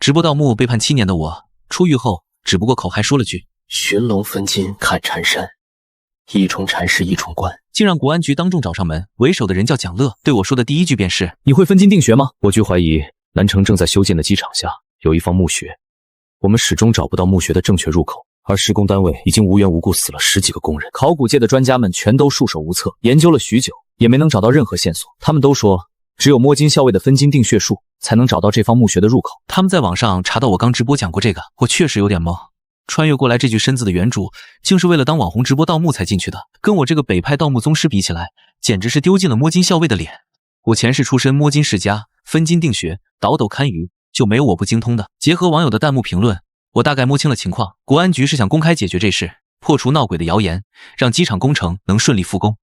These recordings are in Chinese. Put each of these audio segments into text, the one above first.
直播盗墓被判7年的我，出狱后只不过口还说了句寻龙分金看缠山，一重禅师一重关，竟让国安局当众找上门。为首的人叫蒋乐，对我说的第一句便是：“你会分金定穴吗？”我局怀疑南城正在修建的机场下有一方墓穴，我们始终找不到墓穴的正确入口，而施工单位已经无缘无故死了10几个工人。考古界的专家们全都束手无策，研究了许久，也没能找到任何线索。他们都说，只有摸金校尉的分金定穴术才能找到这方墓穴的入口。他们在网上查到我刚直播讲过这个，我确实有点懵。穿越过来这具身子的原主，竟是为了当网红直播盗墓才进去的，跟我这个北派盗墓宗师比起来，简直是丢尽了摸金校尉的脸。我前世出身摸金世家，分金定穴，倒斗堪舆，就没有我不精通的。结合网友的弹幕评论，我大概摸清了情况。国安局是想公开解决这事，破除闹鬼的谣言，让机场工程能顺利复工。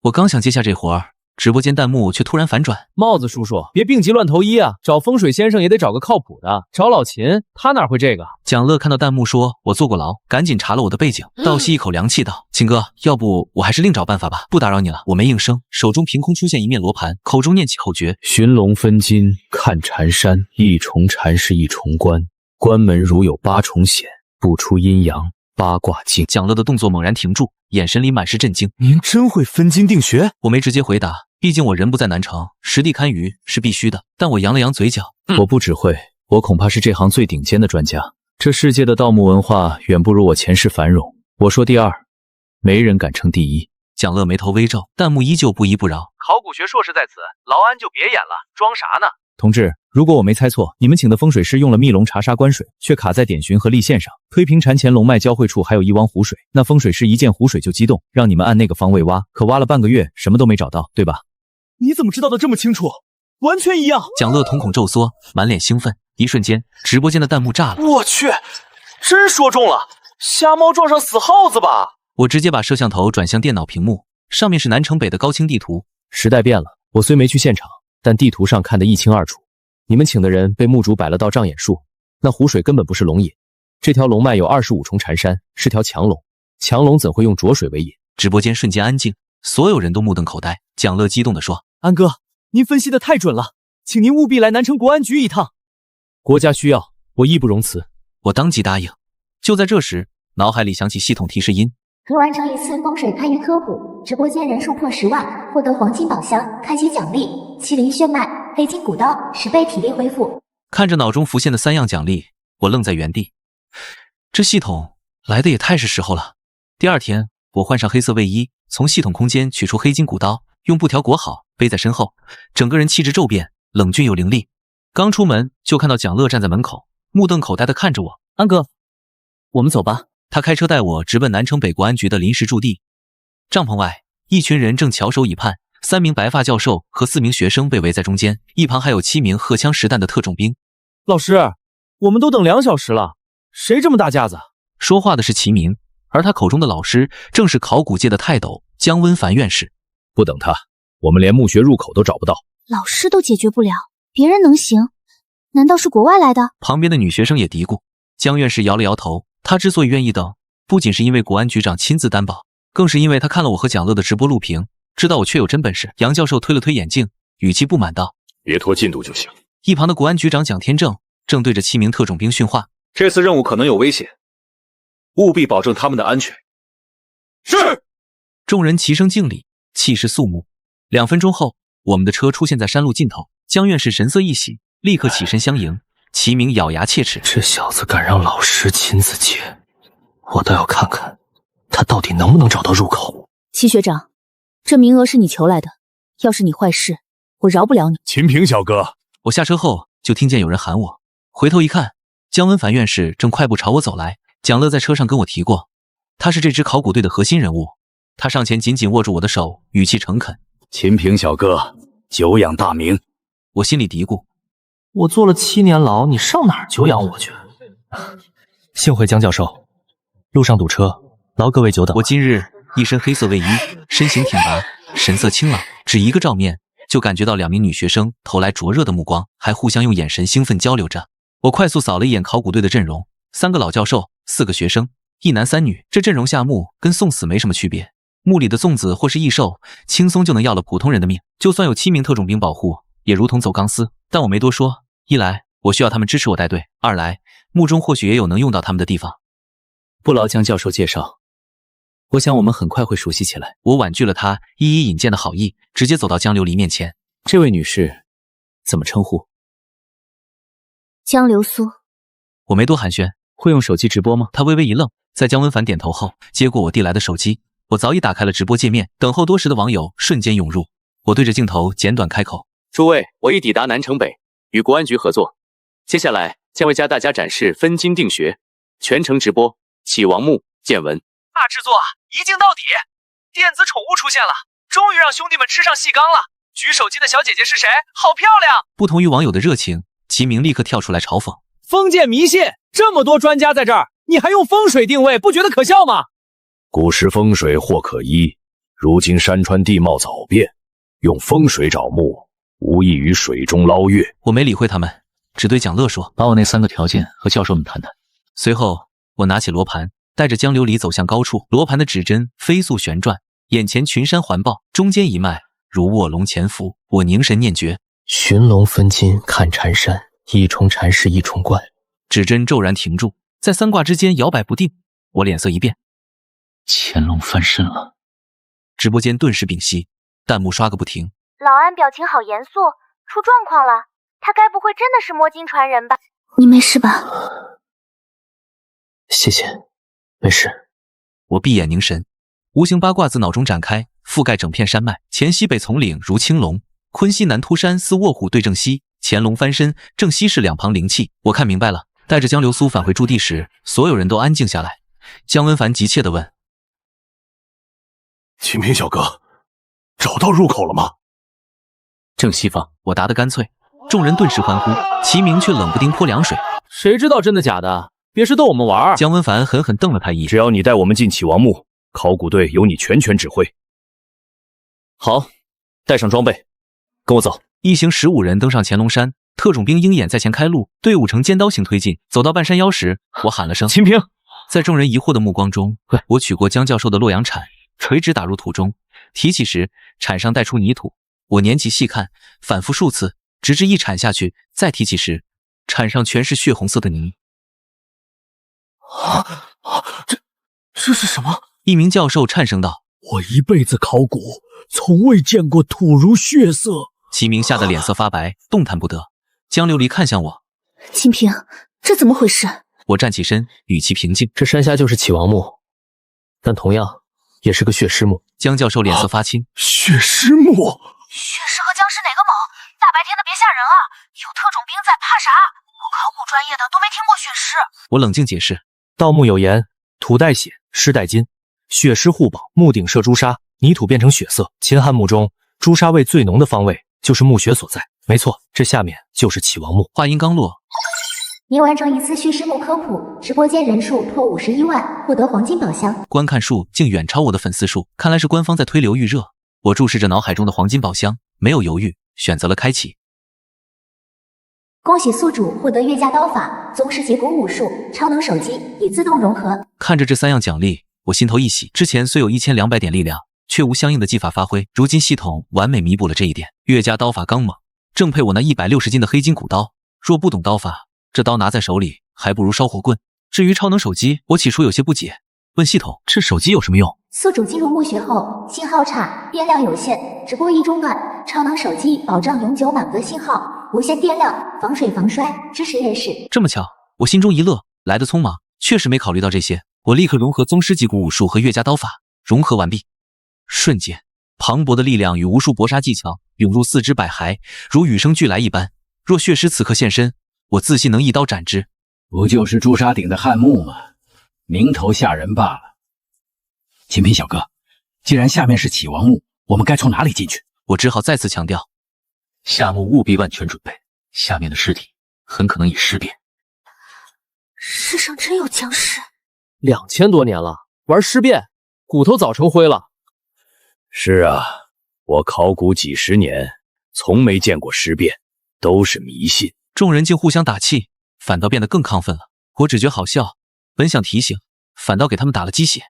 我刚想接下这活儿，直播间弹幕却突然反转。帽子叔叔，别病急乱投医啊！找风水先生也得找个靠谱的，找老秦，他哪会这个？蒋乐看到弹幕说我坐过牢，赶紧查了我的背景，倒吸一口凉气道：“秦哥，要不我还是另找办法吧，不打扰你了。”我没应声，手中凭空出现一面罗盘，口中念起口诀：寻龙分金看缠山，一重禅师一重关，关门如有8重险，不出阴阳八卦镜。蒋乐的动作猛然停住，眼神里满是震惊。您真会分金定穴？我没直接回答，毕竟我人不在南城，实地堪舆是必须的。但我扬了扬嘴角，我不只会，我恐怕是这行最顶尖的专家。这世界的盗墓文化远不如我前世繁荣。我说第二，没人敢称第一。蒋乐眉头微皱，弹幕依旧不依不饶。考古学硕士在此，劳安就别演了，装啥呢？同志，如果我没猜错，你们请的风水师用了密龙查沙关水，却卡在点寻和立线上，推平禅前龙脉交汇处还有一汪湖水。那风水师一见湖水就激动，让你们按那个方位挖，可挖了半个月，什么都没找到，对吧？你怎么知道的这么清楚？完全一样。蒋乐瞳孔骤缩，满脸兴奋，一瞬间，直播间的弹幕炸了。我去，真说中了，瞎猫撞上死耗子吧！我直接把摄像头转向电脑屏幕，上面是南城北的高清地图。时代变了，我虽没去现场，但地图上看得一清二楚。你们请的人被墓主摆了道障眼术，那湖水根本不是龙引，这条龙脉有25重缠山，是条强龙，强龙怎会用浊水为引？直播间瞬间安静，所有人都目瞪口呆。蒋乐激动地说：“安哥，您分析的太准了，请您务必来南城国安局一趟。国家需要，我义不容辞。”我当即答应。就在这时，脑海里响起系统提示音：可完成一次风水开运科普，直播间人数破10万，获得黄金宝箱、开启奖励、麒麟血脉、黑金古刀、10倍体力恢复。看着脑中浮现的3样奖励，我愣在原地。这系统来的也太是时候了。第二天，我换上黑色卫衣，从系统空间取出黑金古刀，用布条裹好，背在身后，整个人气质骤变，冷峻又凌厉。刚出门就看到蒋乐站在门口，目瞪口呆地看着我。安哥，我们走吧。他开车带我直奔南城北国安局的临时驻地。帐篷外，一群人正翘首以盼，3名白发教授和4名学生被围在中间，一旁还有7名荷枪实弹的特种兵。老师，我们都等2小时了，谁这么大架子？说话的是齐明，而他口中的老师正是考古界的泰斗姜温凡院士。不等他，我们连墓穴入口都找不到。老师都解决不了，别人能行？难道是国外来的？旁边的女学生也嘀咕。姜院士摇了摇头，他之所以愿意等，不仅是因为国安局长亲自担保，更是因为他看了我和蒋乐的直播录屏，知道我确有真本事。杨教授推了推眼镜，语气不满道：“别拖进度就行。”一旁的国安局长蒋天正正对着7名特种兵训话：“这次任务可能有危险，务必保证他们的安全。”是。众人齐声敬礼，气势肃穆。2分钟后，我们的车出现在山路尽头。姜院士神色一喜，立刻起身相迎。齐明咬牙切齿：“这小子敢让老师亲自接，我倒要看看他到底能不能找到入口。”齐学长，这名额是你求来的，要是你坏事，我饶不了你。秦平小哥，我下车后就听见有人喊我，回头一看，姜温凡院士正快步朝我走来。蒋乐在车上跟我提过，他是这支考古队的核心人物。他上前紧紧握住我的手，语气诚恳：“秦平小哥，久仰大名。”我心里嘀咕：我坐了7年牢，你上哪儿久仰我去？幸会姜教授，路上堵车，劳各位久等。我今日一身黑色卫衣，身形挺拔，神色清朗，只一个照面就感觉到2名女学生投来灼热的目光，还互相用眼神兴奋交流着。我快速扫了一眼考古队的阵容，3个老教授，4个学生，1男3女，这阵容下墓跟送死没什么区别。墓里的粽子或是异兽，轻松就能要了普通人的命。就算有7名特种兵保护，也如同走钢丝。但我没多说，一来我需要他们支持我带队，二来墓中或许也有能用到他们的地方。不劳江教授介绍，我想我们很快会熟悉起来。我婉拒了他一一引荐的好意，直接走到江琉璃面前。这位女士怎么称呼？江流苏。我没多寒暄。会用手机直播吗？他微微一愣，在江温凡点头后，接过我递来的手机。我早已打开了直播界面，等候多时的网友瞬间涌入。我对着镜头简短开口：诸位，我已抵达南城北，与国安局合作，接下来将为大家展示分金定穴，全程直播启王墓见闻。大制作一镜到底，电子宠物出现了，终于让兄弟们吃上细钢了。举手机的小姐姐是谁？好漂亮！不同于网友的热情，齐明立刻跳出来嘲讽：封建迷信，这么多专家在这儿，你还用风水定位，不觉得可笑吗？古时风水或可依，如今山川地貌早变，用风水找墓，无异于水中捞月。我没理会他们，只对蒋乐说：把我那3个条件和教授们谈谈。随后，我拿起罗盘，带着江琉璃走向高处。罗盘的指针飞速旋转，眼前群山环抱，中间一脉如卧龙潜伏。我凝神念诀：寻龙分金看缠山，一重缠是一重关。指针骤然停住，在3卦之间摇摆不定。我脸色一变，乾隆翻身了。直播间顿时屏息，弹幕刷个不停。老安表情好严肃，出状况了。他该不会真的是摸金传人吧？你没事吧？谢谢，没事。我闭眼凝神，无形八卦自脑中展开，覆盖整片山脉。黔西北从岭如青龙，昆西南突山似卧虎对正西。乾隆翻身，正西是两旁灵气。我看明白了。带着江流苏返回驻地时，所有人都安静下来。江温凡急切地问：秦平小哥，找到入口了吗？正西方。我答得干脆。众人顿时欢呼，齐明却冷不丁泼凉水。谁知道真的假的？别是逗我们玩。江温凡狠狠瞪了他一眼。只要你带我们进启王墓，考古队由你全权指挥。好，带上装备，跟我走。一行15人登上乾隆山，特种兵鹰眼在前开路，队伍呈尖刀形推进。走到半山腰时，我喊了声：秦平！在众人疑惑的目光中，我取过江教授的洛阳铲，垂直打入土中。提起时，铲上带出泥土。我捻起细看，反复数次，直至一铲下去，再提起时，铲上全是血红色的泥。这是什么？一名教授颤声道：我一辈子考古，从未见过土如血色。齐明吓得脸色发白，动弹不得。江琉璃看向我：清平，这怎么回事？我站起身，语气平静：这山下就是启王墓，但同样也是个血尸墓。江教授脸色发青：血尸墓？血尸和僵尸哪个猛？大白天的别吓人啊！有特种兵在，怕啥？我考古专业的都没听过血尸。我冷静解释：盗墓有言，土带血，尸带金，血尸互保，墓顶设朱砂，泥土变成血色。秦汉墓中朱砂味最浓的方位就是墓穴所在。没错，这下面就是启王墓。话音刚落，您完成一次血尸墓科普，直播间人数破51万，获得黄金宝箱。观看数竟远超我的粉丝数，看来是官方在推流预热。我注视着脑海中的黄金宝箱，没有犹豫，选择了开启。恭喜宿主获得岳家刀法、宗师节骨武术、超能手机，已自动融合。看着这3样奖励，我心头一喜。之前虽有1200点力量，却无相应的技法发挥，如今系统完美弥补了这一点。岳家刀法刚猛，正配我那160斤的黑金骨刀。若不懂刀法，这刀拿在手里还不如烧火棍。至于超能手机，我起初有些不解，问系统：这手机有什么用？宿主进入墓穴后，信号差，电量有限，直播易中断。超能手机保障永久满格信号，无线电量，防水防摔，支持夜视。这么巧，我心中一乐，来得匆忙，确实没考虑到这些。我立刻融合宗师级骨武术和岳家刀法，融合完毕。瞬间，磅礴的力量与无数搏杀技巧涌入四肢百骸，如与生俱来一般。若血尸此刻现身，我自信能一刀斩之。不就是朱砂顶的汉墓吗？名头吓人罢了。秦平小哥，既然下面是启王墓，我们该从哪里进去？我只好再次强调，下墓务必万全准备，下面的尸体很可能已尸变。世上真有僵尸？2000多年了，玩尸变，骨头早成灰了。是啊，我考古几十年，从没见过尸变，都是迷信。众人竟互相打气，反倒变得更亢奋了。我只觉好笑，本想提醒，反倒给他们打了鸡血。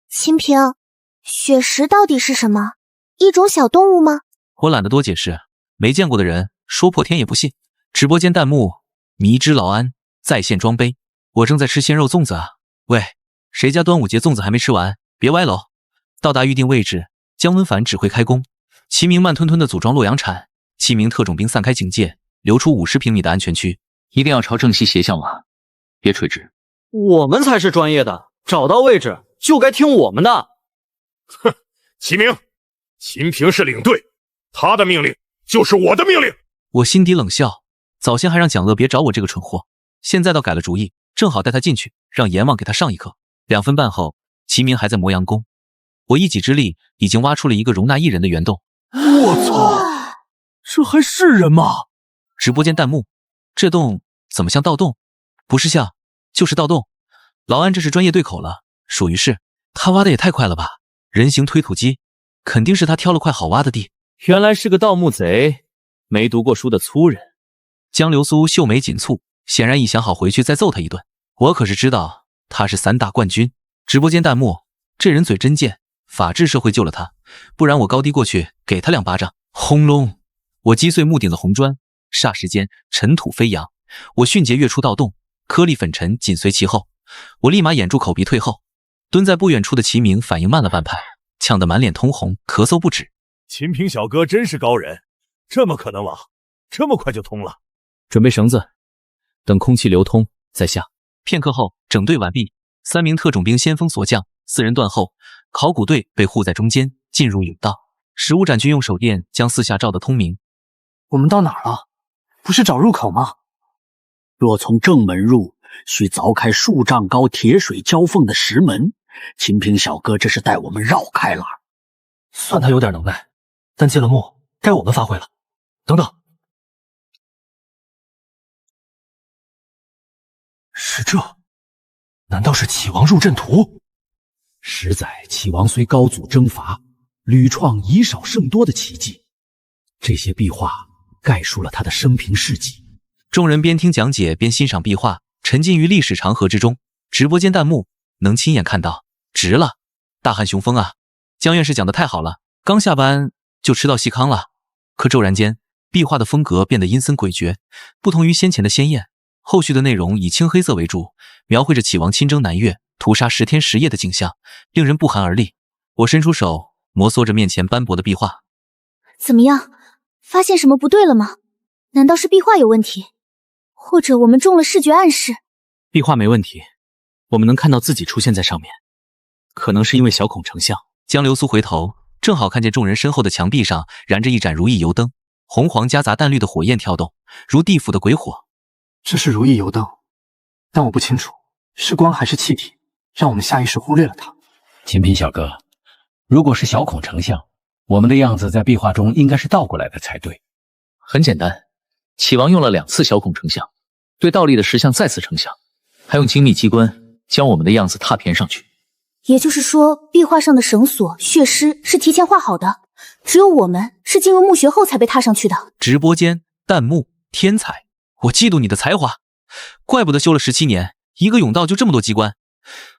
秦平，血石到底是什么？一种小动物吗？我懒得多解释，没见过的人说破天也不信。直播间弹幕迷之劳安在线装杯。我正在吃鲜肉粽子啊！喂，谁家端午节粽子还没吃完？别歪楼！到达预定位置，姜文凡指挥开工。齐明慢吞吞地组装洛阳铲，7名特种兵散开警戒，留出50平米的安全区。一定要朝正西斜向啊，别垂直。我们才是专业的，找到位置就该听我们的。哼，齐明，秦平是领队，他的命令就是我的命令。我心底冷笑，早先还让蒋乐别找我这个蠢货，现在倒改了主意，正好带他进去，让阎王给他上一课。2分半后，齐明还在磨洋工，我一己之力已经挖出了一个容纳1人的圆洞。我操，这还是人吗？直播间弹幕，这洞怎么像盗洞？不是像，就是盗洞。劳安这是专业对口了，属于是。他挖的也太快了吧，人形推土机，肯定是他挑了块好挖的地。原来是个盗墓贼，没读过书的粗人。江流苏秀眉紧蹙，显然已想好回去再揍他一顿。我可是知道他是3大冠军。直播间弹幕，这人嘴真贱，法治社会救了他，不然我高低过去给他2巴掌。轰隆，我击碎木顶的红砖，霎时间尘土飞扬。我迅捷跃出盗洞，颗粒粉尘紧随其后。我立马掩住口鼻退后。蹲在不远处的齐明反应慢了半拍，呛得满脸通红，咳嗽不止。秦平小哥真是高人，这么可能挖，这么快就通了。准备绳子，等空气流通再下。片刻后，整队完毕，3名特种兵先锋锁降，4人断后，考古队被护在中间，进入甬道。食物展军用手电将四下照得通明。我们到哪儿了？不是找入口吗？若从正门入，需凿开数丈高铁水交缝的石门。秦平小哥这是带我们绕开了。算他有点能耐，但进了墓，该我们发挥了。等等，是这？难道是启王入阵图？实载启王虽高祖征伐，屡创以少胜多的奇迹。这些壁画概述了他的生平事迹。众人边听讲解边欣赏壁画，沉浸于历史长河之中。直播间弹幕能亲眼看到，值了！大汉雄风啊！江院士讲得太好了，刚下班就吃到细糠了。可骤然间，壁画的风格变得阴森诡谲，不同于先前的鲜艳。后续的内容以青黑色为主，描绘着启王亲征南越、屠杀10天10夜的景象，令人不寒而栗。我伸出手摩挲着面前斑驳的壁画，怎么样？发现什么不对了吗？难道是壁画有问题？或者我们中了视觉暗示？壁画没问题，我们能看到自己出现在上面，可能是因为小孔成像。江流苏回头，正好看见众人身后的墙壁上燃着一盏如意油灯，红黄夹杂淡绿的火焰跳动，如地府的鬼火。这是如意油灯，但我不清楚是光还是气体，让我们下意识忽略了它。秦平小哥，如果是小孔成像，我们的样子在壁画中应该是倒过来的才对。很简单，启王用了2次小孔成像，对倒立的石像再次成像，还用精密机关将我们的样子拓片上去。也就是说，壁画上的绳索、血尸是提前画好的，只有我们是进入墓穴后才被踏上去的。直播间弹幕天才，我嫉妒你的才华，怪不得修了17年，一个甬道就这么多机关。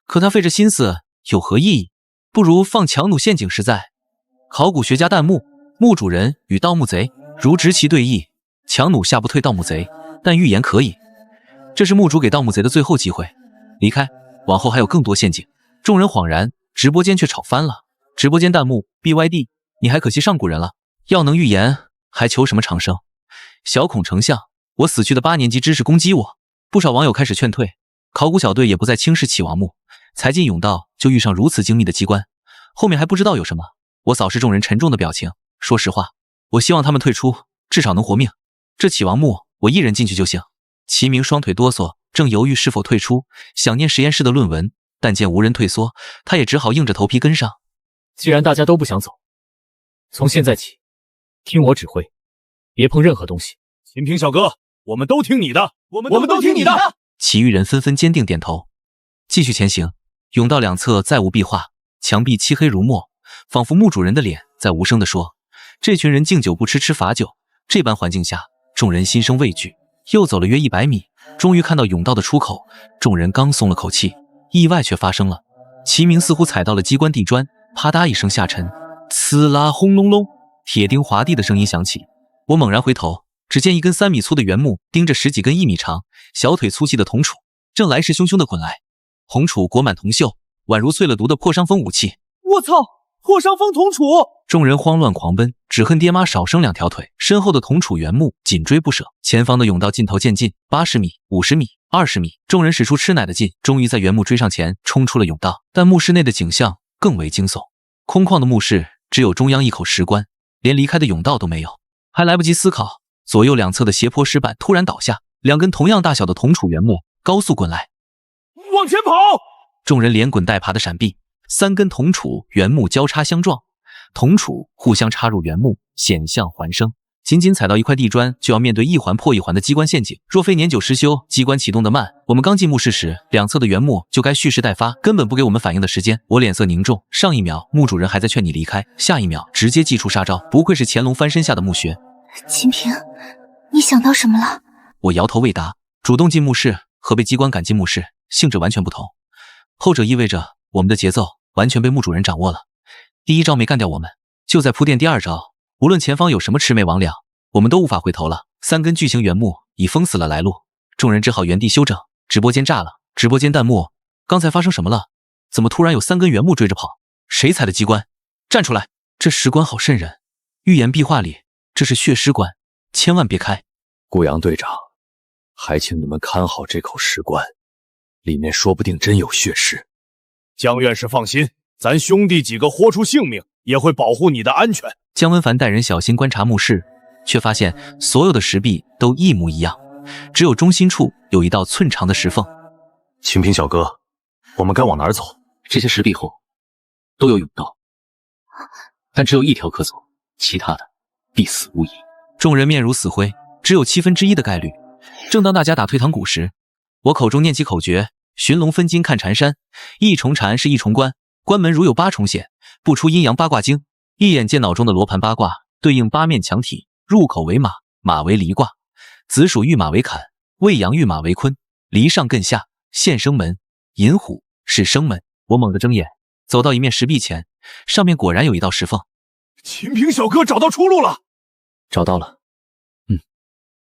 可他费这心思有何意义？不如放强弩陷阱实在。考古学家弹幕，墓主人与盗墓贼如直旗对弈，强弩下不退盗墓贼，但预言可以。这是墓主给盗墓贼的最后机会，离开，往后还有更多陷阱。众人恍然，直播间却吵翻了。直播间弹幕 BYD， 你还可惜上古人了，要能预言，还求什么长生？小孔成像，我死去的8年级知识攻击我。不少网友开始劝退，考古小队也不再轻视启王墓，才进甬道就遇上如此精密的机关，后面还不知道有什么。我扫视众人沉重的表情，说实话，我希望他们退出，至少能活命。这启王墓我一人进去就行。齐明双腿哆嗦，正犹豫是否退出，想念实验室的论文，但见无人退缩，他也只好硬着头皮跟上。既然大家都不想走，从现在起，听我指挥，别碰任何东西。秦平小哥，我们都听你的，我们都听你的。其余人纷纷坚定点头，继续前行。甬道两侧再无壁画，墙壁漆黑如墨，仿佛墓主人的脸在无声地说：“这群人敬酒不吃，吃罚酒。”这般环境下，众人心生畏惧。又走了约100米，终于看到甬道的出口。众人刚松了口气，意外却发生了。齐明似乎踩到了机关地砖，啪嗒一声下沉，呲啦轰隆隆，铁钉划地的声音响起。我猛然回头，只见一根3米粗的原木盯着10几根1米长、小腿粗细的铜杵，正来势汹汹地滚来。铜杵裹满铜锈，宛如淬了毒的破伤风武器。我操！破伤风铜杵！众人慌乱狂奔，只恨爹妈少生2条腿。身后的铜杵原木紧追不舍，前方的甬道尽头渐近，80米、50米、20米，众人使出吃奶的劲，终于在原木追上前冲出了甬道。但墓室内的景象更为惊悚，空旷的墓室只有中央一口石棺，连离开的甬道都没有。还来不及思考，左右两侧的斜坡石板突然倒下，2根同样大小的铜杵原木高速滚来，往前跑！众人连滚带爬的闪避，3根铜杵原木交叉相撞，铜杵互相插入原木，险象环生。仅仅踩到一块地砖，就要面对一环破一环的机关陷阱。若非年久失修，机关启动得慢，我们刚进墓室时，两侧的原木就该蓄势待发，根本不给我们反应的时间。我脸色凝重，上一秒墓主人还在劝你离开，下一秒直接祭出杀招，不愧是乾隆翻身下的墓穴。秦平，你想到什么了？我摇头未答。主动进墓室和被机关赶进墓室性质完全不同，后者意味着我们的节奏完全被墓主人掌握了。第一招没干掉我们，就在铺垫第二招。无论前方有什么魑魅魍魉，我们都无法回头了。3根巨型原木已封死了来路，众人只好原地休整。直播间炸了，直播间弹幕，刚才发生什么了？怎么突然有3根原木追着跑？谁踩的机关？站出来！这石棺好瘆人，预言壁画里这是血尸棺，千万别开。顾阳队长，还请你们看好这口石棺，里面说不定真有血尸。江院士放心，咱兄弟几个豁出性命也会保护你的安全。姜文凡带人小心观察墓室，却发现所有的石壁都一模一样，只有中心处有一道寸长的石缝。清平小哥，我们该往哪儿走？这些石壁后都有甬道，但只有一条可走，其他的必死无疑。众人面如死灰，只有1/7的概率。正当大家打退堂鼓时，我口中念起口诀：寻龙分金看缠山，一重缠是一重关，关门如有8重险，不出阴阳八卦经。一眼见脑中的罗盘八卦对应8面墙体，入口为马，马为离卦，子鼠遇马为坎，未羊遇马为坤，离上艮下，现生门，寅虎是生门。我猛地睁眼，走到一面石壁前，上面果然有一道石缝。秦平小哥找到出路了。找到了，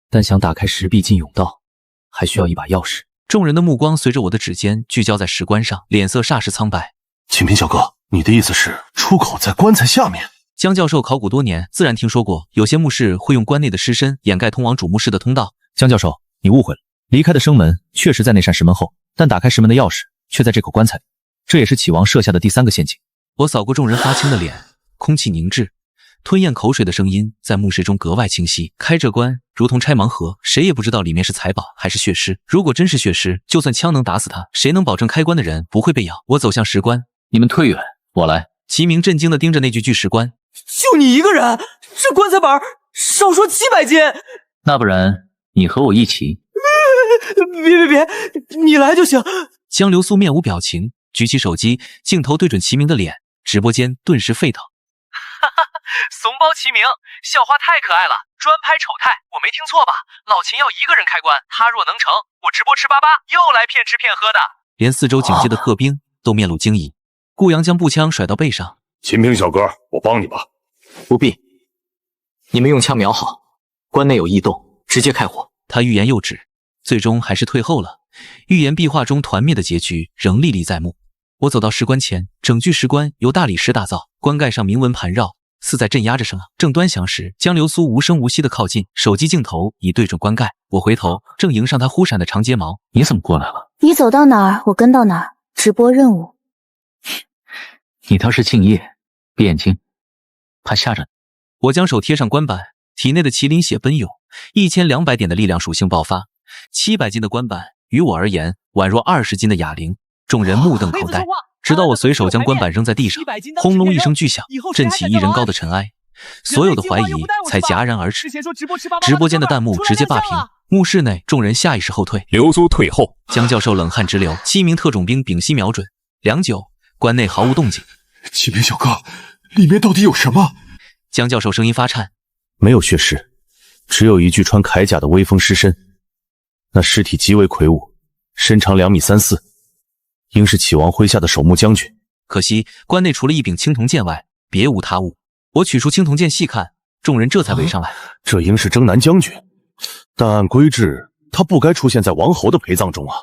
但想打开石壁进甬道，还需要一把钥匙。众人的目光随着我的指尖聚焦在石棺上，脸色霎时苍白。清平小哥，你的意思是出口在棺材下面？江教授考古多年，自然听说过有些墓室会用棺内的尸身掩盖通往主墓室的通道。江教授，你误会了，离开的生门确实在那扇石门后，但打开石门的钥匙却在这口棺材里，这也是启王设下的第3个陷阱。我扫过众人发青的脸，空气凝滞，吞咽口水的声音在墓室中格外清晰。开这棺如同拆盲盒，谁也不知道里面是财宝还是血尸。如果真是血尸，就算枪能打死他，谁能保证开棺的人不会被咬？我走向石棺，你们退远，我来。齐明震惊地盯着那具巨石棺。就你一个人，这棺材板少说700斤。那不然你和我一起？别，你来就行。江流苏面无表情，举起手机，镜头对准齐明的脸，直播间顿时沸腾。怂包齐明，校花太可爱了，专拍丑态，我没听错吧？老秦要一个人开棺，他若能成，我直播吃粑粑，又来骗吃骗喝的。连4周警戒的贺兵都面露惊疑。顾阳将步枪甩到背上，秦平小哥，我帮你吧。不必，你们用枪瞄好，关内有异动，直接开火。他欲言又止，最终还是退后了。预言壁画中团灭的结局仍历历在目。我走到石棺前，整具石棺由大理石打造，棺盖上铭文盘绕，似在镇压着什么。正端详时，江流苏无声无息地靠近，手机镜头已对准棺盖。我回头，正迎上他忽闪的长睫毛。你怎么过来了？你走到哪儿，我跟到哪儿。直播任务。你倒是敬业，闭眼睛，怕吓着你。我将手贴上棺板，体内的麒麟血奔涌，1200点的力量属性爆发。700斤的棺板于我而言，宛若20斤的哑铃。众人目瞪口呆，直到我随手将棺板扔在地上，轰隆一声巨响，震起1人高的尘埃。所有的怀疑才戛然而止。直播间的弹幕直接霸屏，墓室内众人下意识后退。流苏退后。江教授冷汗直流，7名特种兵屏息瞄准，良久，棺内毫无动静。齐平小哥，里面到底有什么？江教授声音发颤，没有血尸，只有一具穿铠甲的威风尸身。那尸体极为魁梧，身长2米3/4，应是启王麾下的守墓将军。可惜棺内除了一柄青铜剑外，别无他物。我取出青铜剑细看，众人这才围上来。这应是征南将军。但按规制，他不该出现在王侯的陪葬中啊。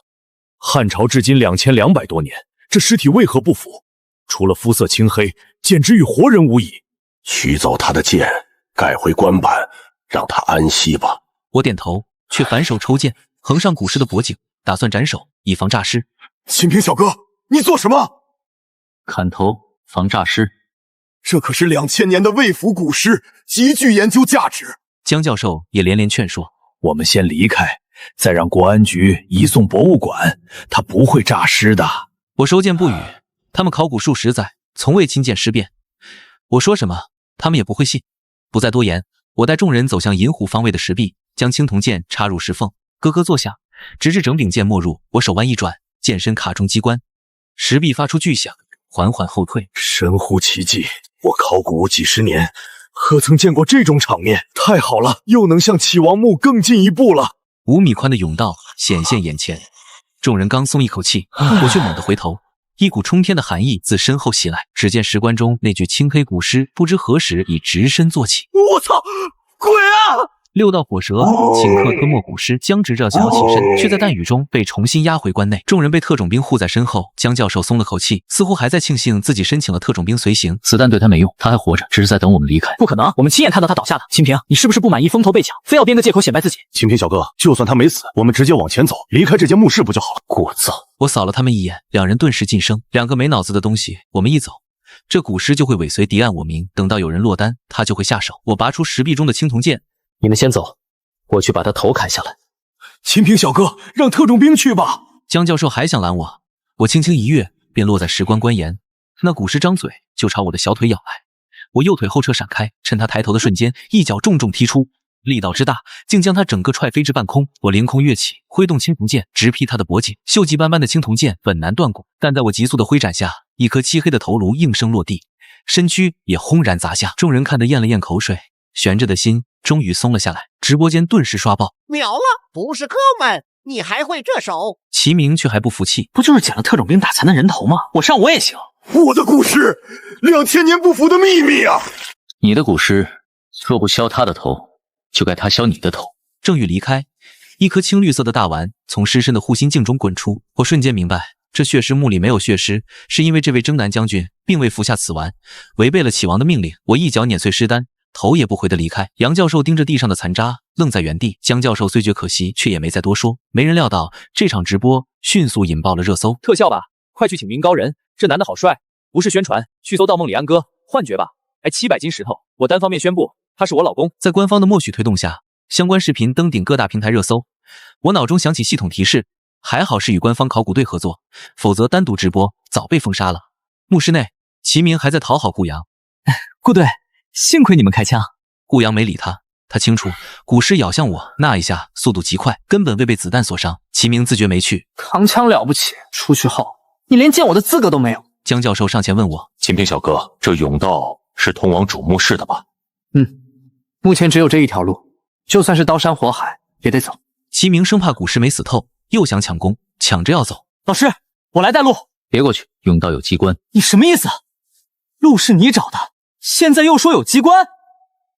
汉朝至今2200多年，这尸体为何不腐？除了肤色青黑，简直与活人无异。取走他的剑，盖回棺板，让他安息吧。我点头，却反手抽剑，横上古尸的脖颈，打算斩首，以防诈尸。秦平小哥，你做什么？砍头防诈尸，这可是2000年的魏府古尸，极具研究价值。江教授也连连劝说，我们先离开，再让国安局移送博物馆，他不会诈尸的。我收剑不语，他们考古数十载，从未亲见尸变，我说什么他们也不会信。不再多言，我带众人走向银湖方位的石壁，将青铜剑插入石缝，咯咯作响，直至整柄剑没入。我手腕一转，剑身卡中机关，石壁发出巨响，缓缓后退。神乎其技，我考古几十年，何曾见过这种场面？太好了，又能向启王墓更进一步了。5米宽的甬道显现眼前，众人刚松一口气，我却猛地回头，一股冲天的寒意自身后袭来。只见石棺中那具青黑古尸不知何时已直身坐起。我操，鬼啊！6道火蛇顷刻吞没古尸，僵直着想要起身，却在弹雨中被重新压回棺内。众人被特种兵护在身后，江教授松了口气，似乎还在庆幸自己申请了特种兵随行。子弹对他没用，他还活着，只是在等我们离开。不可能，我们亲眼看到他倒下的。秦平，你是不是不满意风头被抢，非要编个借口显摆自己？秦平小哥，就算他没死，我们直接往前走，离开这间墓室不就好了？聒噪！我扫了他们一眼，两人顿时噤声。两个没脑子的东西，我们一走，这古尸就会尾随敌暗我明，等到有人落单，他就会下手。我拔出石壁中的青铜剑，你们先走，我去把他头砍下来。秦平小哥，让特种兵去吧。江教授还想拦我，我轻轻一跃，便落在石棺棺沿。那古尸张嘴就朝我的小腿咬来，我右腿后撤闪开，趁他抬头的瞬间，一脚重重踢出，力道之大，竟将他整个踹飞至半空。我凌空跃起，挥动青铜剑，直劈他的脖颈。锈迹斑斑的青铜剑本难断骨，但在我急速的挥斩下，一颗漆黑的头颅应声落地，身躯也轰然砸下。众人看得咽了咽口水，悬着的心终于松了下来。直播间顿时刷爆，秒了！不是哥们，你还会这手？齐明却还不服气，不就是捡了特种兵打残的人头吗？我上我也行。我的古尸，2000年不腐的秘密啊！你的古尸若不削他的头，就该他削你的头。正欲离开，一颗青绿色的大丸从尸身的护心镜中滚出。我瞬间明白，这血尸墓里没有血尸，是因为这位征南将军并未服下此丸，违背了启王的命令。我一脚碾碎尸丹，头也不回地离开。杨教授盯着地上的残渣，愣在原地。江教授虽觉可惜，却也没再多说。没人料到这场直播迅速引爆了热搜。特效吧，快去请名高人，这男的好帅，不是宣传，去搜盗梦里安哥，幻觉吧。700斤石头，我单方面宣布他是我老公。在官方的默许推动下，相关视频登顶各大平台热搜。我脑中响起系统提示，还好是与官方考古队合作，否则单独直播早被封杀了。墓室内，齐明还在讨好顾阳。顾队，幸亏你们开枪。顾阳没理他，他清楚古尸咬向我那一下速度极快，根本未被子弹所伤。齐明自觉没趣，扛枪了不起，出去后你连见我的资格都没有。江教授上前问我，秦平小哥，这甬道是通往主墓室的吧？目前只有这一条路，就算是刀山火海也得走。齐明生怕古尸没死透，又想抢功，抢着要走。老师，我来带路。别过去，甬道有机关。你什么意思？路是你找的，现在又说有机关？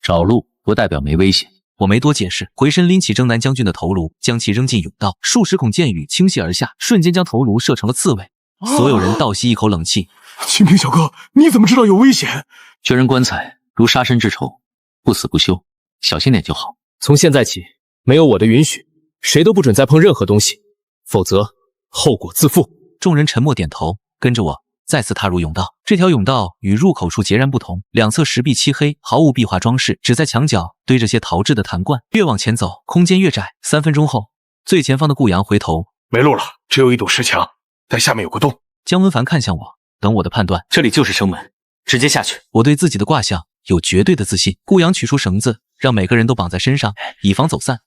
找路不代表没危险。我没多解释，回身拎起征南将军的头颅，将其扔进甬道。数十孔箭雨倾泻而下，瞬间将头颅射成了刺猬。所有人倒吸一口冷气。秦平小哥，你怎么知道有危险？掘人棺材如杀身之仇，不死不休，小心点就好。从现在起，没有我的允许，谁都不准再碰任何东西，否则后果自负。众人沉默点头，跟着我再次踏入甬道。这条甬道与入口处截然不同，两侧石壁漆黑，毫无壁画装饰，只在墙角堆着些陶制的坛罐。越往前走，空间越窄。3分钟后，最前方的顾阳回头，没路了，只有一堵石墙，在下面有个洞。姜文凡看向我，等我的判断。这里就是城门，直接下去。我对自己的卦象有绝对的自信。顾阳取出绳子，让每个人都绑在身上，以防走散。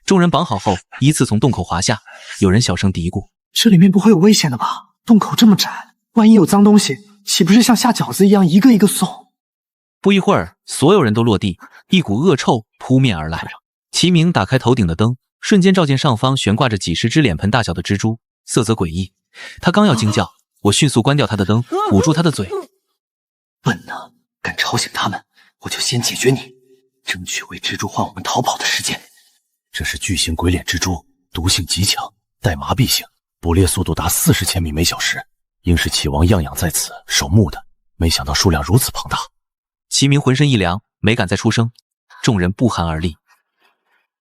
众人绑好后，依次从洞口滑下。有人小声嘀咕，这里面不会有危险的吧？洞口这么窄，万一有脏东西，岂不是像下饺子一样一个一个送？不一会儿，所有人都落地，一股恶臭扑面而来。齐明打开头顶的灯，瞬间照见上方悬挂着几十只脸盆大小的蜘蛛，色泽诡异。他刚要惊叫，我迅速关掉他的灯，捂住他的嘴。笨呢，敢吵醒他们，我就先解决你，争取为蜘蛛换我们逃跑的时间。这是巨型鬼脸蜘蛛，毒性极强，带麻痹性，捕猎速度达40千米每小时，应是齐王样样在此守墓的。没想到数量如此庞大。齐明浑身一凉，没敢再出声。众人不寒而栗。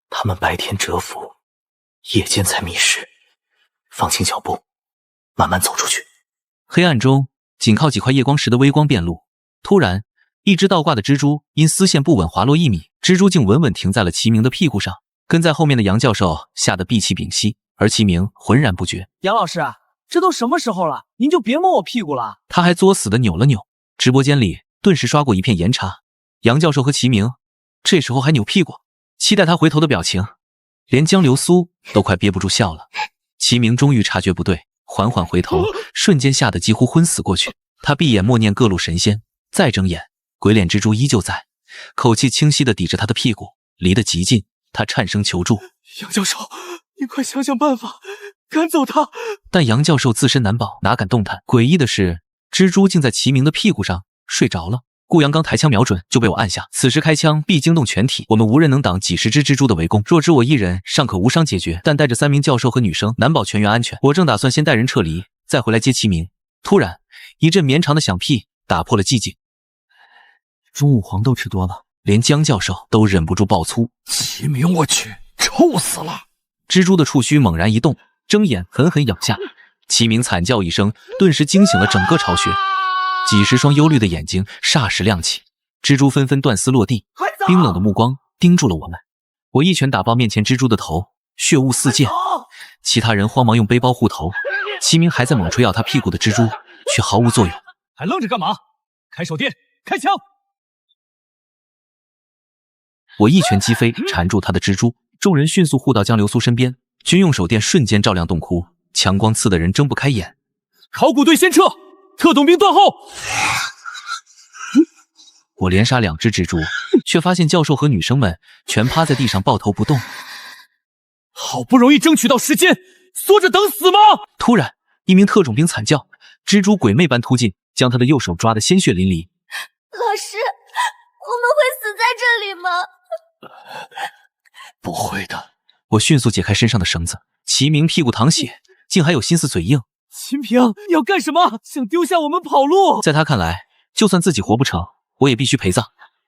他们白天蛰伏，夜间才觅食，放轻脚步，慢慢走出去。黑暗中，仅靠几块夜光石的微光辨路。突然，一只倒挂的蜘蛛因丝线不稳滑落1米，蜘蛛竟稳稳停在了齐明的屁股上。跟在后面的杨教授吓得闭气屏息，而齐明浑然不觉。杨老师，这都什么时候了，您就别摸我屁股了。他还作死的扭了扭。直播间里顿时刷过一片严查。杨教授和齐明这时候还扭屁股，期待他回头的表情。连江流苏都快憋不住笑了。齐明终于察觉不对，缓缓回头，瞬间吓得几乎昏死过去。他闭眼默念各路神仙，再睁眼，鬼脸蜘蛛依旧在，口气清晰地抵着他的屁股，离得极近。他颤声求助：杨教授，你快想想办法，赶走他。但杨教授自身难保，哪敢动弹。诡异的是，蜘蛛竟在齐明的屁股上睡着了。顾阳刚抬枪瞄准，就被我按下。此时开枪必惊动全体，我们无人能挡几十只蜘蛛的围攻。若只我一人，尚可无伤解决，但带着3名教授和女生，难保全员安全。我正打算先带人撤离，再回来接齐明。突然，一阵绵长的响屁打破了寂静。中午黄豆吃多了，连江教授都忍不住爆粗：齐明，我去，臭死了！蜘蛛的触须猛然一动，睁眼狠狠咬下。齐明惨叫一声，顿时惊醒了整个巢穴。几十双忧虑的眼睛霎时亮起，蜘蛛纷纷断丝落地，冰冷的目光盯住了我们。我一拳打爆面前蜘蛛的头，血雾四溅。其他人慌忙用背包护头。齐明还在猛捶咬他屁股的蜘蛛，却毫无作用。还愣着干嘛？开手电，开枪！我一拳击飞缠住他的蜘蛛，众人迅速护到江流苏身边，军用手电瞬间照亮洞窟，强光刺得人睁不开眼。考古队先撤，特种兵断后。我连杀2只蜘蛛，却发现教授和女生们全趴在地上抱头不动。好不容易争取到时间，缩着等死吗？突然，一名特种兵惨叫，蜘蛛鬼魅般突进，将他的右手抓得鲜血淋漓。老师，我们会死在这里吗？不会的。我迅速解开身上的绳子。齐明屁股淌血，竟还有心思嘴硬。秦平，你要干什么？想丢下我们跑路？在他看来，就算自己活不成，我也必须陪葬。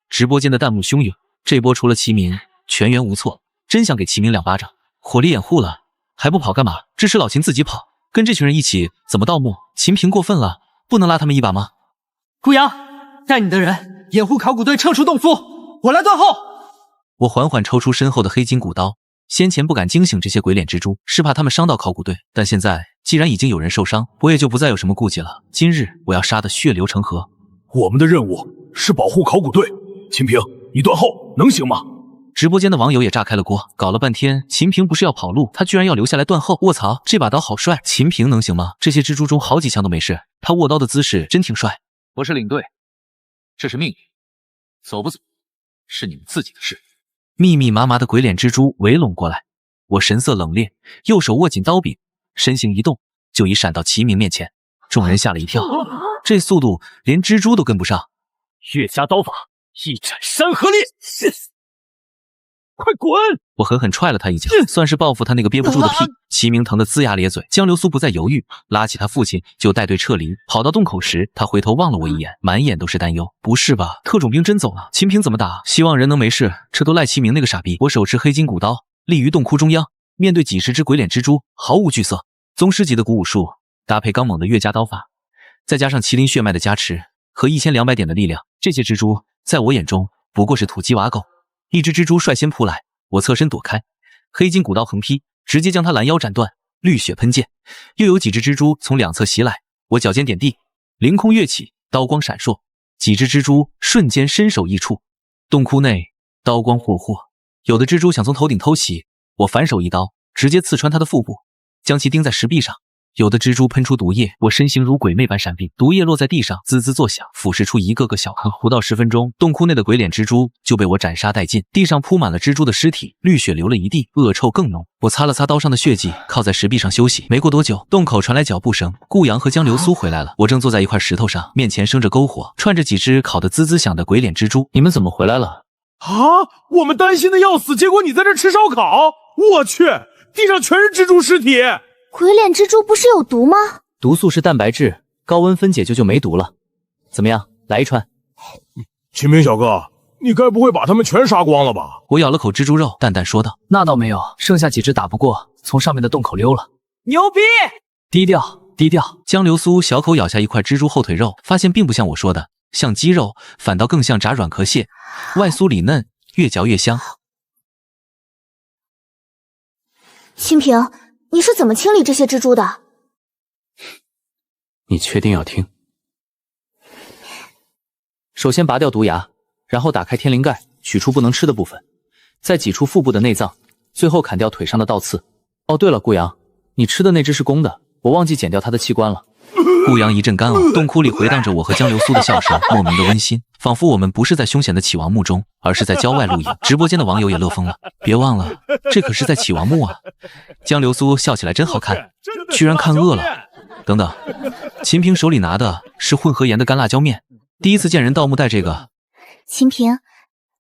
直播间的弹幕汹涌，这波除了齐明，全员无措。真想给齐明2巴掌。火力掩护了，还不跑干嘛？支持老秦自己跑，跟这群人一起怎么盗墓？秦平过分了，不能拉他们一把吗？顾阳，带你的人掩护考古队撤出洞窟，我来断后。我缓缓抽出身后的黑金骨刀。先前不敢惊醒这些鬼脸蜘蛛，是怕他们伤到考古队，但现在既然已经有人受伤，我也就不再有什么顾忌了。今日我要杀得血流成河。我们的任务是保护考古队。秦平，你断后能行吗？直播间的网友也炸开了锅，搞了半天秦平不是要跑路，他居然要留下来断后。卧槽，这把刀好帅！秦平能行吗？这些蜘蛛中好几枪都没事，他握刀的姿势真挺帅。我是领队，这是命令，走不走是你们自己的事。密密麻麻的鬼脸蜘蛛围拢过来，我神色冷冽，右手握紧刀柄，身形一动，就已闪到齐明面前。众人吓了一跳，这速度连蜘蛛都跟不上。岳家刀法，一斩山河裂！快滚！我狠狠踹了他一脚，算是报复他那个憋不住的屁。齐明疼得龇牙咧嘴，江流苏不再犹豫，拉起他父亲就带队撤离。跑到洞口时，他回头望了我一眼，满眼都是担忧。不是吧？特种兵真走了？秦平怎么打？希望人能没事，这都赖齐明那个傻逼。我手持黑金骨刀，立于洞窟中央，面对几十只鬼脸蜘蛛，毫无惧色。宗师级的鼓舞术，搭配刚猛的岳家刀法，再加上麒麟血脉的加持和1200点的力量，这些蜘蛛在我眼中不过是土鸡瓦狗。一只蜘蛛率先扑来，我侧身躲开，黑金骨刀横劈，直接将他拦腰斩断，绿血喷溅。又有几只蜘蛛从两侧袭来，我脚尖点地，凌空跃起，刀光闪烁，几只蜘蛛瞬间身首异处。洞窟内刀光霍霍，有的蜘蛛想从头顶偷袭，我反手一刀，直接刺穿它的腹部，将其钉在石壁上。有的蜘蛛喷出毒液，我身形如鬼魅般闪避，毒液落在地上，滋滋作响，腐蚀出一个个小坑。不到10分钟，洞窟内的鬼脸蜘蛛就被我斩杀殆尽，地上铺满了蜘蛛的尸体，绿血流了一地，恶臭更浓。我擦了擦刀上的血迹，靠在石壁上休息。没过多久，洞口传来脚步声，顾阳和江流苏回来了。我正坐在一块石头上，面前生着篝火，串着几只烤得滋滋响的鬼脸蜘蛛。你们怎么回来了？啊！我们担心的要死，结果你在这吃烧烤！我去，地上全是蜘蛛尸体！鬼脸蜘蛛不是有毒吗？毒素是蛋白质，高温分解就没毒了。怎么样，来一串？秦明小哥，你该不会把他们全杀光了吧？我咬了口蜘蛛肉，淡淡说道：“那倒没有，剩下几只打不过，从上面的洞口溜了。牛逼！低调，低调。”江流苏小口咬下一块蜘蛛后腿肉，发现并不像我说的像鸡肉，反倒更像炸软壳蟹，外酥里嫩，越嚼越香。清平，你是怎么清理这些蜘蛛的？你确定要听？首先拔掉毒牙，然后打开天灵盖，取出不能吃的部分，再挤出腹部的内脏，最后砍掉腿上的倒刺。哦，对了，顾阳，你吃的那只是公的，我忘记剪掉它的器官了。顾阳一阵干呕，洞窟里回荡着我和江流苏的笑声，莫名的温馨，仿佛我们不是在凶险的启王墓中，而是在郊外露营。直播间的网友也乐疯了，别忘了，这可是在启王墓啊！江流苏笑起来真好看，居然看饿了。等等，秦平手里拿的是混合盐的干辣椒面，第一次见人盗墓带这个。秦平，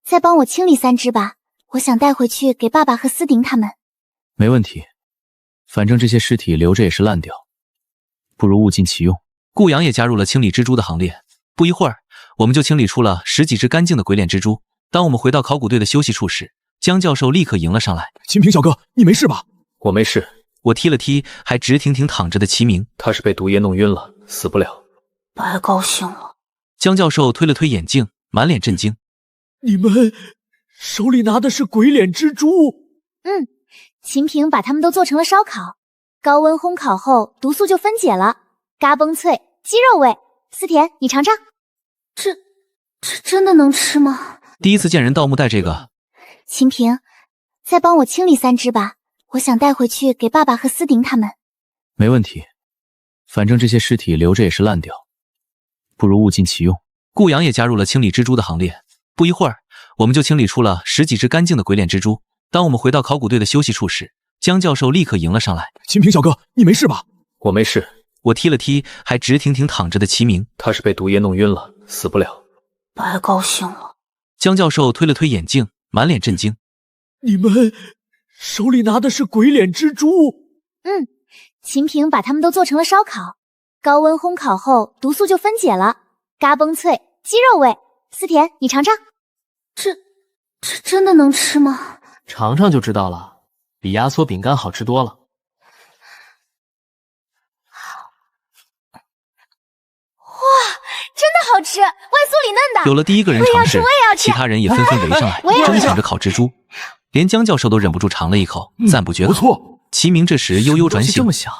再帮我清理3只吧，我想带回去给爸爸和思婷他们。没问题，反正这些尸体留着也是烂掉，不如物尽其用。顾阳也加入了清理蜘蛛的行列。不一会儿，我们就清理出了10几只干净的鬼脸蜘蛛。当我们回到考古队的休息处时，江教授立刻迎了上来。秦平小哥，你没事吧？我没事。我踢了踢还直挺挺躺着的齐明，他是被毒液弄晕了，死不了。白高兴了。江教授推了推眼镜，满脸震惊。你们手里拿的是鬼脸蜘蛛？秦平把它们都做成了烧烤，高温烘烤后毒素就分解了，嘎嘣脆，鸡肉味。思甜，你尝尝。这真的能吃吗？第一次见人盗墓带这个。秦平，再帮我清理3只吧，我想带回去给爸爸和思婷他们。没问题，反正这些尸体留着也是烂掉，不如物尽其用。顾阳也加入了清理蜘蛛的行列。不一会儿，我们就清理出了10几只干净的鬼脸蜘蛛。当我们回到考古队的休息处时，江教授立刻迎了上来。秦平小哥，你没事吧？我没事。我踢了踢还直挺挺躺着的齐明，他是被毒液弄晕了，死不了。白高兴了。江教授推了推眼镜，满脸震惊。你们手里拿的是鬼脸蜘蛛？秦平把它们都做成了烧烤，高温烘烤后毒素就分解了，嘎嘣脆，鸡肉味。思甜，你尝尝。这真的能吃吗？尝尝就知道了，比压缩饼干好吃多了。真的好吃，外酥里嫩的。有了第一个人尝试，其他人也纷纷围上来，争抢着烤蜘蛛。连江教授都忍不住尝了一口，赞不绝口。不错。齐明这时悠悠转醒，这么香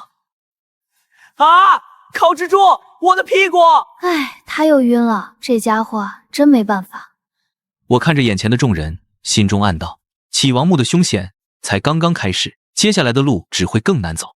啊！烤蜘蛛，我的屁股！哎，他又晕了，这家伙真没办法。我看着眼前的众人，心中暗道：启王墓的凶险才刚刚开始，接下来的路只会更难走。